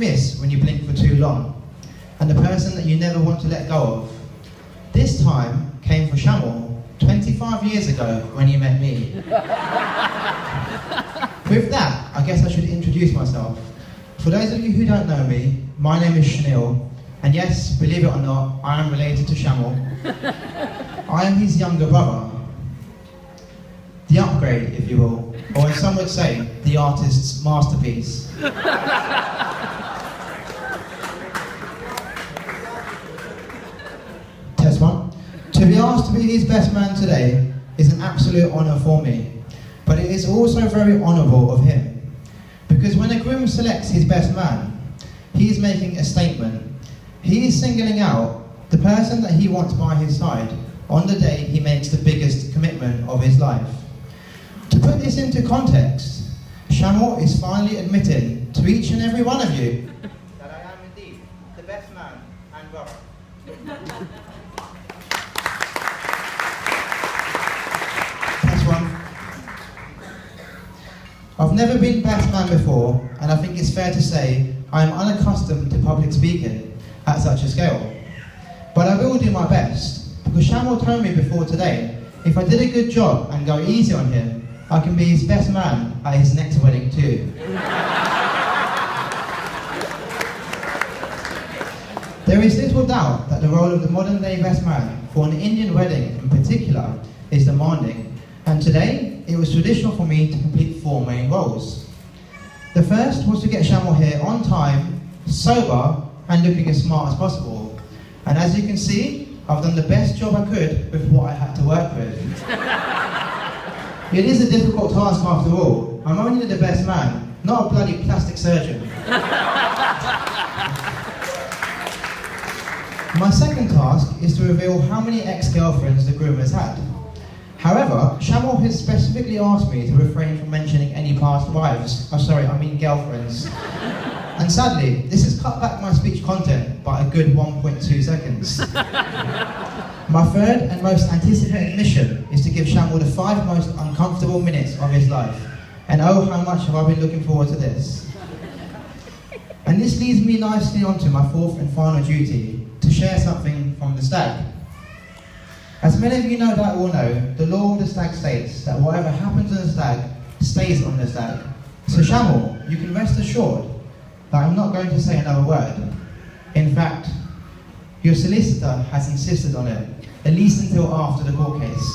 miss when you blink for too long, and the person that you never want to let go of. This time came for Shaneel 25 years ago when he met me. With that, I guess I should introduce myself. For those of you who don't know me, my name is Shaneel, and yes, believe it or not, I am related to Shaneel. I am his younger brother. The upgrade, if you will, or as some would say, the artist's masterpiece. Test one. To be asked to be his best man today is an absolute honour for me, but it is also very honourable of him. Because when a groom selects his best man, he is making a statement. He is singling out the person that he wants by his side on the day he makes the biggest commitment of his life. To put this into context, Shaneel is finally admitting to each and every one of you that I am indeed the best man and brother. That's one. I've never been best man before, and I think it's fair to say I am unaccustomed to public speaking at such a scale. But I will do my best, because Shaneel told me before today, if I did a good job and go easy on him, I can be his best man at his next wedding too. There is little doubt that the role of the modern day best man for an Indian wedding in particular is demanding, and today it was traditional for me to complete 4 main roles. The first was to get Shaneel here on time, sober, and looking as smart as possible. And as you can see, I've done the best job I could with what I had to work with. It is a difficult task after all. I'm only the best man, not a bloody plastic surgeon. My second task is to reveal how many ex-girlfriends the groom has had. However, Shaneel has specifically asked me to refrain from mentioning any past wives. Girlfriends. And sadly, this has cut back my speech content by a good 1.2 seconds. My third and most anticipated mission is to give Shaneel the 5 most uncomfortable minutes of his life. And oh, how much have I been looking forward to this. And this leads me nicely onto my 4th and final duty, to share something from the stag. As many of you no doubt will know, the law of the stag states that whatever happens on the stag, stays on the stag. So Shaneel, you can rest assured that I'm not going to say another word. In fact, your solicitor has insisted on it, at least until after the court case.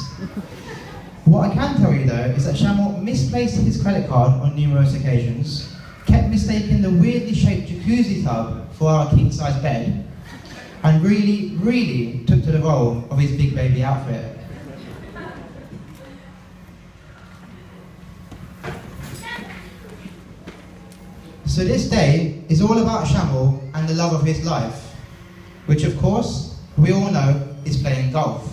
What I can tell you though is that Shaneel misplaced his credit card on numerous occasions, kept mistaking the weirdly shaped jacuzzi tub for our king-size bed, and really took to the role of his big baby outfit. So this day is all about Shaneel and the love of his life, which of course, we all know is playing golf.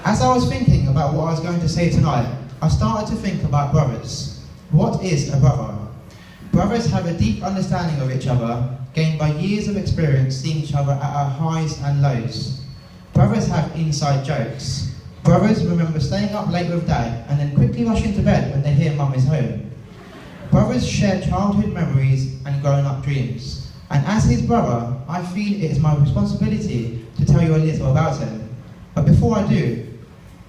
As I was thinking about what I was going to say tonight, I started to think about brothers. What is a brother? Brothers have a deep understanding of each other, gained by years of experience seeing each other at our highs and lows. Brothers have inside jokes. Brothers remember staying up late with dad and then quickly rushing to bed when they hear mum is home. Brothers share childhood memories and grown-up dreams. And as his brother, I feel it is my responsibility to tell you a little about him. But before I do,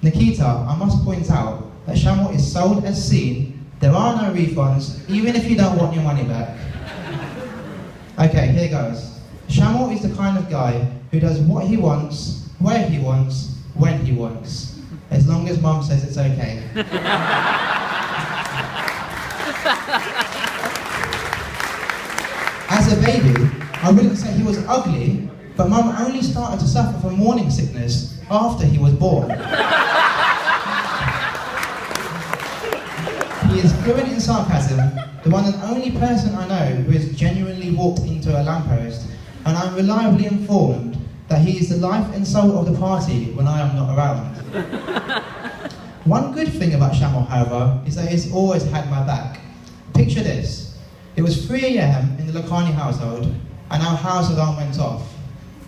Nikita, I must point out that Shaneel is sold as seen. There are no refunds, even if you don't want your money back. Okay, here goes. Shaneel is the kind of guy who does what he wants, where he wants, when he wants. As long as mum says it's okay. As a baby, I wouldn't say he was ugly, but mum only started to suffer from morning sickness after he was born. He is fluent in sarcasm, the one and only person I know who has genuinely walked into a lamppost, and I'm reliably informed that he is the life and soul of the party when I am not around. One good thing about Shaneel, however, is that he's always had my back. Picture this. It was 3 AM in the Lakhani household, and our house alarm went off.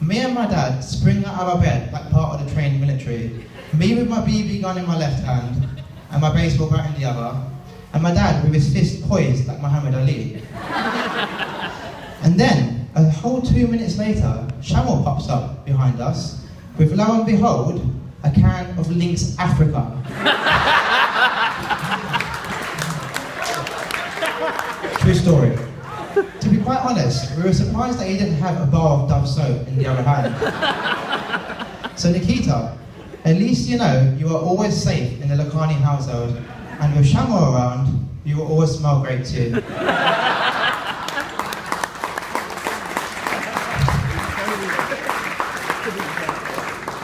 Me and my dad spring out of our bed like part of the trained military, me with my BB gun in my left hand, and my baseball bat in the other, and my dad with his fist poised like Muhammad Ali. And then, a whole 2 minutes later, Shamil pops up behind us with, lo and behold, a can of Lynx Africa. True story. To be quite honest, we were surprised that he didn't have a bar of Dove soap in the other hand. So Nikita, at least you know you are always safe in the Lakhani household, and with Shamil around, you will always smell great too.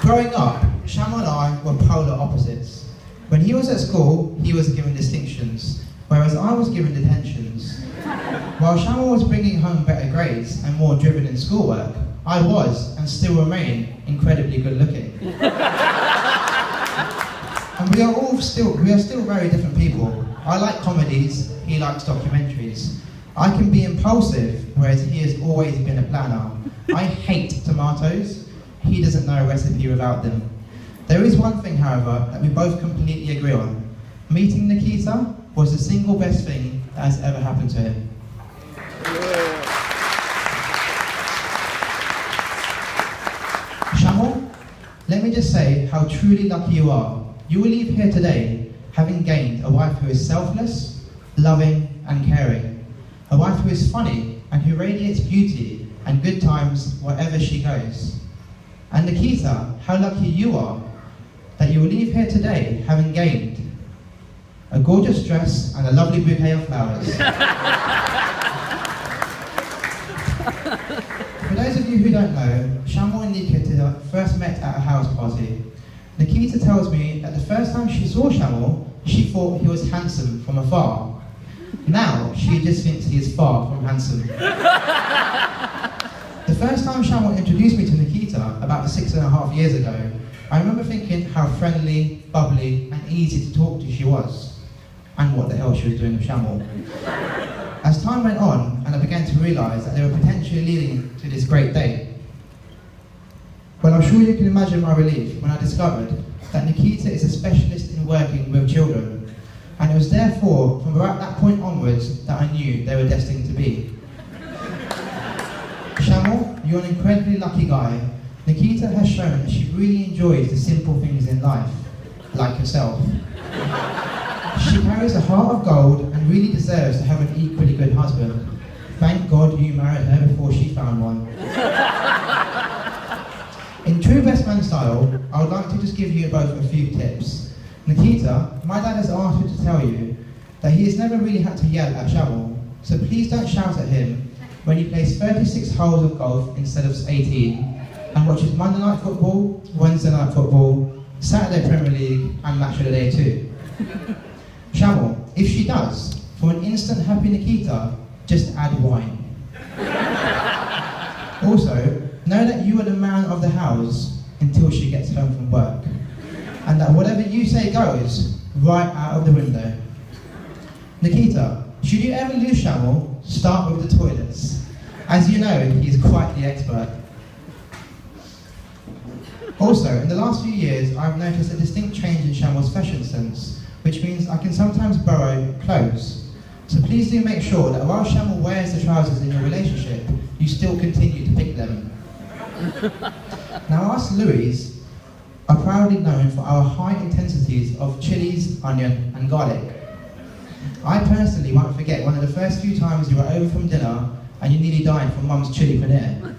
Growing up, Shamil and I were polar opposites. When he was at school, he was given distinctions, whereas I was given detentions. While Shamil was bringing home better grades and more driven in schoolwork, I was, and still remain, incredibly good looking. And we are still very different people. I like comedies, he likes documentaries. I can be impulsive, whereas he has always been a planner. I hate tomatoes, he doesn't know a recipe without them. There is one thing, however, that we both completely agree on. Meeting Nikita was the single best thing that has ever happened to him. Shamil, let me just say how truly lucky you are. You will leave here today having gained a wife who is selfless, loving and caring. A wife who is funny and who radiates beauty and good times wherever she goes. And Nikita, how lucky you are that you will leave here today having gained a gorgeous dress and a lovely bouquet of flowers. For those of you who don't know, Shamil and Nikita first met at a house party. Nikita tells me that the first time she saw Shamil, she thought he was handsome from afar. Now, she just thinks he is far from handsome. The first time Shamil introduced me to Nikita, about 6.5 years ago, I remember thinking how friendly, bubbly, and easy to talk to she was. And what the hell she was doing with Shamil. As time went on, and I began to realise that they were potentially leading to this great date, well, I'm sure you can imagine my relief when I discovered that Nikita is a specialist in working with children, and it was therefore from about that point onwards that I knew they were destined to be. Shamil, you're an incredibly lucky guy. Nikita has shown that she really enjoys the simple things in life, like yourself. She carries a heart of gold and really deserves to have an equally good husband. Thank God you married her before she found one. In true best man style, I would like to just give you both a few tips. Nikita, my dad has asked me to tell you that he has never really had to yell at Shamil, so please don't shout at him when he plays 36 holes of golf instead of 18, and watches Monday night football, Wednesday night football, Saturday Premier League, and Match of the Day too. Shamil, if she does, for an instant happy Nikita, just add wine. Also, know that you are the man of the house until she gets home from work, and that whatever you say goes right out of the window. Nikita, should you ever lose Shamil, start with the toilets. As you know, he is quite the expert. Also, in the last few years, I've noticed a distinct change in Shamil's fashion sense, which means I can sometimes borrow clothes. So please do make sure that while Shamil wears the trousers in your relationship, you still continue to pick them. Now us Louis are proudly known for our high intensities of chilies, onion and garlic. I personally won't forget one of the first few times you were over from dinner and you nearly died from Mum's chili paneer.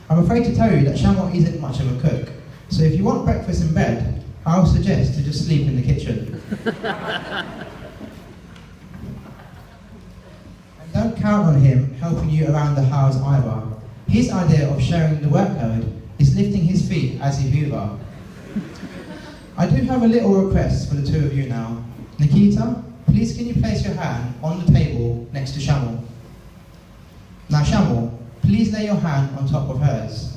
I'm afraid to tell you that Shamil isn't much of a cook, so if you want breakfast in bed, I'll suggest to just sleep in the kitchen. And don't count on him helping you around the house either. His idea of sharing the workload is lifting his feet as he hoover. I do have a little request for the two of you now. Nikita, please can you place your hand on the table next to Shamil. Now Shamil, please lay your hand on top of hers.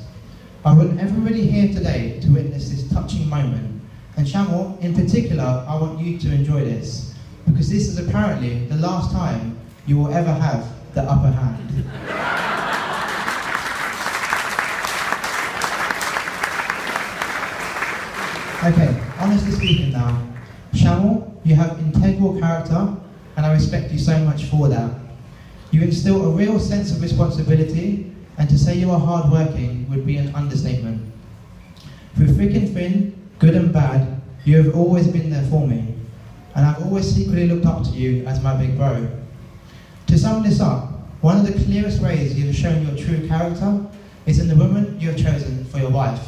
I want everybody here today to witness this touching moment. And Shamil, in particular, I want you to enjoy this, because this is apparently the last time you will ever have the upper hand. Okay, honestly speaking now, Shamil, you have integral character, and I respect you so much for that. You instill a real sense of responsibility, and to say you are hardworking would be an understatement. Through thick and thin, good and bad, you have always been there for me, and I've always secretly looked up to you as my big bro. To sum this up, one of the clearest ways you have shown your true character is in the woman you have chosen for your wife.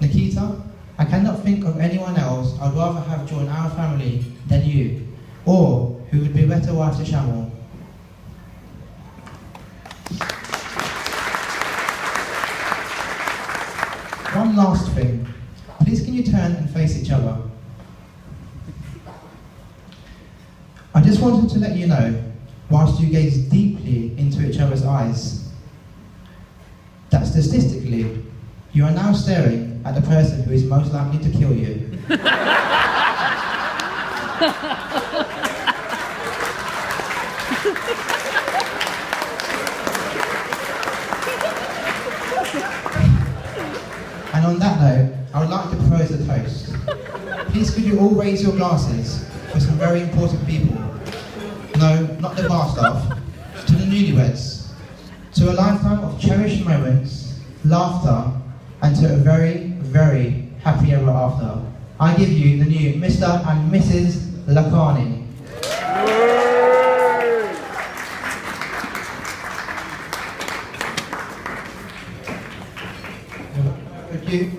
Nikita, I cannot think of anyone else I'd rather have join our family than you, or who would be a better wife to Shaneel. One last thing. Please can you turn and face each other? I just wanted to let you know, whilst you gaze deeply into each other's eyes, that statistically, you are now staring at the person who is most likely to kill you. And on that note, I would like to propose a toast. Please could you all raise your glasses for some very important people. No, not the bar staff, to the newlyweds. To a lifetime of cherished moments, laughter, and to a very, very happy ever after. I give you the new Mr. and Mrs. Lakhani. Thank you.